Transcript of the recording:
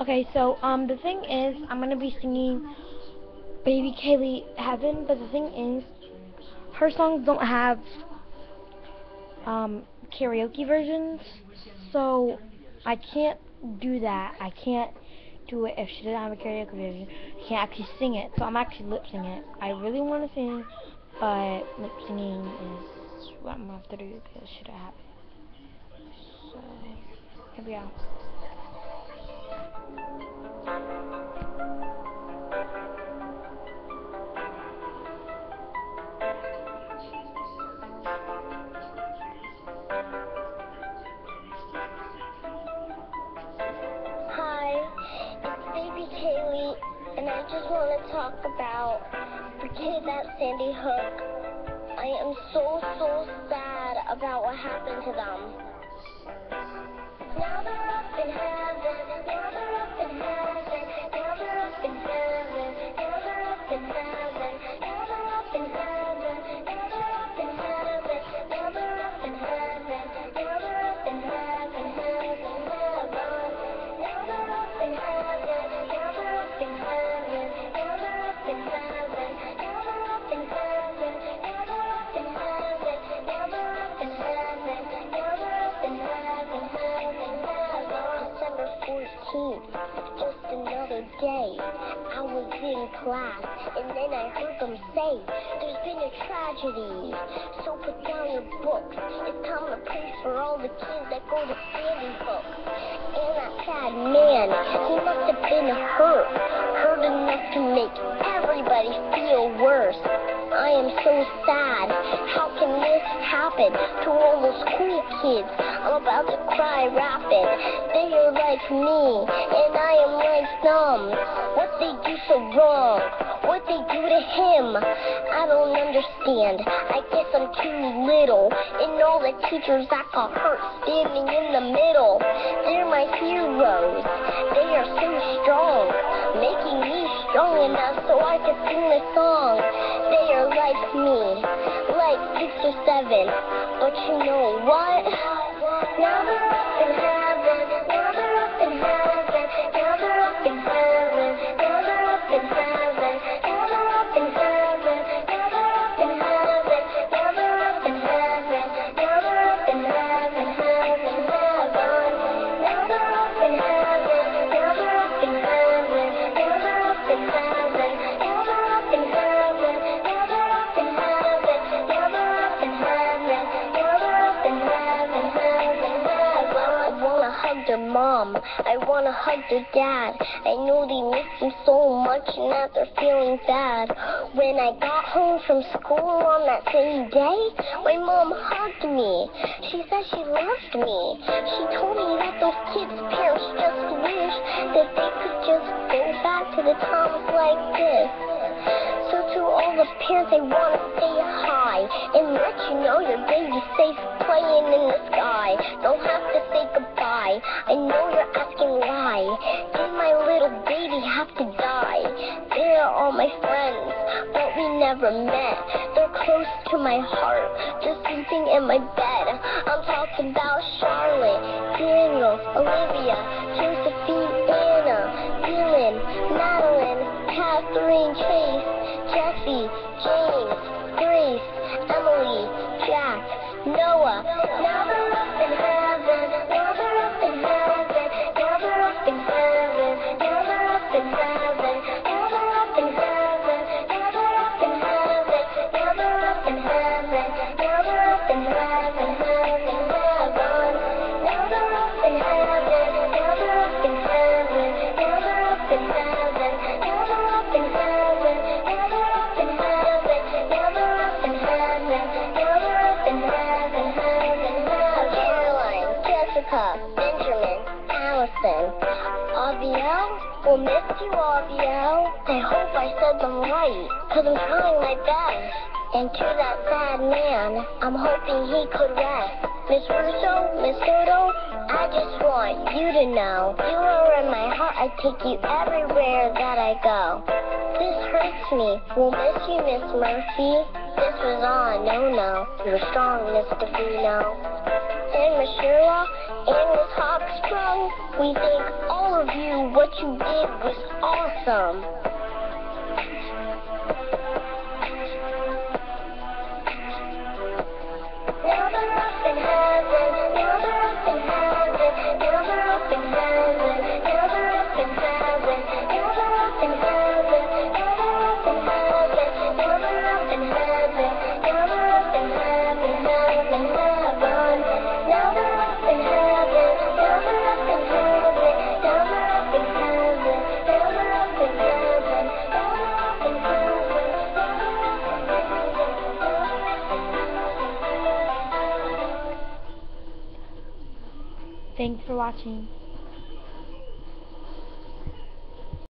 Okay, so the thing is, I'm gonna be singing Baby Kaylee Heaven, but the thing is, her songs don't have karaoke versions, so I can't do that. I can't do it if she doesn't have a karaoke version. I can't actually sing it, so I'm actually lip singing it. I really want to sing, but lip singing is what I'm gonna have to do because she don't have it. So here we go. Hi, it's Baby Kaylee, and I just want to talk about the kid at Sandy Hook. I am so sad about what happened to them. Now they're up in heaven, now they're up in heaven, now they're up in heaven, now they're up in heaven, now they're up in heaven, now they're up in heaven, now they're up in heaven, now they're up in heaven, heaven, heaven. Now they're up in heaven, now they're up in heaven, now they're up in heaven, now they're up in heaven, now they're up in heaven, now they're up in heaven, now they're up in heaven, heaven, heaven. December 14th, just another day. I was in class, and then I heard them say, there's been a tragedy, so put down your books. It's time to pray for all the kids that go to Sandy Hook. And that sad man, he must have been hurt enough to make everybody feel worse. I am so sad. How can this happen to all those cool kids? I'm about to cry rapid. They are like me, and I am like them. What they do so wrong? What they do to him? I don't understand. I guess I'm too little. And all the teachers that got hurt standing in the middle. They're my heroes. They are so strong, making me strong enough so I can sing the song. They are like me, like 6 or 7. But you know what? Now they're up in heaven, now they're up in heaven, now they're up in heaven, now they're up in heaven, now they're up in heaven, now they're up in heaven, now they're up in heaven, now they're up in heaven, heaven, heaven. Now they're up in heaven, now they're up in heaven, now they're up in heaven, now they're up in heaven, now they're up in heaven, now they're up in heaven, now they're up in heaven, heaven, heaven. I wanna hug their mom, I wanna hug their dad. I know they miss them so much and that they're feeling bad. When I got home from school on that same day, my mom hugged me. She said she loved me. She told me that those kids' parents just wish that they could just go back to the times like this. So to all the parents, I want to say hi and let you know your baby's safe playing in the sky. Don't have to say goodbye. I know you're asking why. Did my little baby have to die? They're all my friends, but we never met. They're close to my heart, just sleeping in my bed. I'm talking about Charlotte, Daniel, Olivia, Josephine, Anna, Dylan, Madeline, Catherine, Chase, Jesse, James, Grace, Emily, Jack, Noah. Now they're up in heaven, now they're up in heaven, now they're up in heaven, now they're up in heaven, now they're up in heaven, now they're up in heaven, now they're up in heaven, now they're up in heaven, heaven, heaven. Now they're up in heaven, now they're up in heaven, now they're up in heaven, now they're up in heaven, now they're up in heaven, now they're up in heaven, now they're up in heaven, heaven, heaven. Caroline, Jessica, Benjamin, Allison, Aviel, we'll miss you, Aviel. I hope I said them right, cause I'm trying my best. And to that sad man, I'm hoping he could rest. Miss Russo, Miss Soto, I just want you to know, you are in my heart, I take you everywhere that I go. This hurts me, we'll miss you, Miss Murphy. This was all a no-no, you're strong, Mr. Vino. And Miss Sherlock, and Miss Hawks Armstrong, we thank all of you. What you did was awesome. Now they're up in heaven, now they're up in heaven, now they're up in heaven, now they're up in heaven, now they're up in heaven, now they're up in heaven, now they're up in heaven, now they're up in heaven, heaven, heaven. Now they're up in heaven, now they're up in heaven, now they're up in heaven, now they're up in heaven, now they're up in heaven, Thanks for watching.